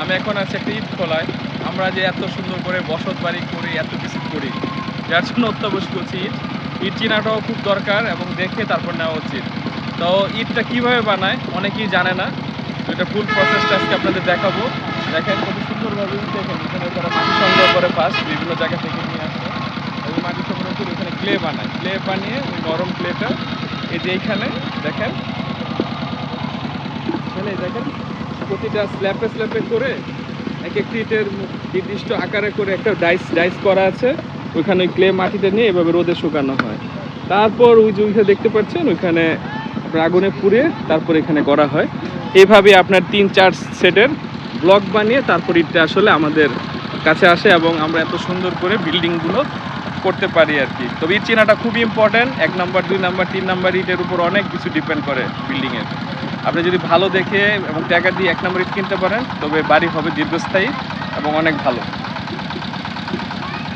আমি এখন আছি একটা ইট খোলায়। আমরা যে এত সুন্দর করে বসত বাড়ি করি, এত কিছু করি, যার জন্য অত্যাবশ্যক হচ্ছে ইট। ইট চেনাটাও খুব দরকার এবং দেখে তারপর নেওয়া উচিত। তো ইটটা কিভাবে বানায় অনেকেই জানে না। তো এটা ফুল প্রসেসটা আজকে আপনাদের দেখাবো। দেখেন কত সুন্দরভাবে ইট, দেখেন এখানে তারা মাটি সংগ্রহ করে ফার্স্ট বিভিন্ন জায়গা থেকে নিয়ে আসে। ওই মাটি সংগ্রহ করে ওখানে ক্লে বানায়, ক্লে বানিয়ে ওই নরম ক্লেটা এই যে এইখানে দেখেন, এখানে দেখেন প্রতিটা স্ল্যাপে স্ল্যাপে করে এক একটি ইটের নির্দিষ্ট আকারে করে একটা ডাইস ডাইস করা আছে। ওইখানে ওই ক্লে মাটিতে নিয়ে এভাবে রোদে শুকানো হয়। তারপর ওই যে ওইখানে দেখতে পাচ্ছেন ওইখানে আপনার আগুনে পুড়ে তারপর এখানে করা হয়। এইভাবে আপনার 3-4 সেটের ব্লক বানিয়ে তারপর ইটটা আসলে আমাদের কাছে আসে এবং আমরা এত সুন্দর করে বিল্ডিংগুলো করতে পারি আর কি। তবে ইট চেনাটা খুবই ইম্পর্ট্যান্ট। 1 নাম্বার, 2 নাম্বার, 3 নাম্বার ইটের উপর অনেক কিছু ডিপেন্ড করে বিল্ডিংয়ের। আপনি যদি ভালো দেখে এবং টাকা দিয়ে 1 নাম্বার ইট কিনতে পারেন তবে বাড়ি হবে দীর্ঘস্থায়ী এবং অনেক ভালো।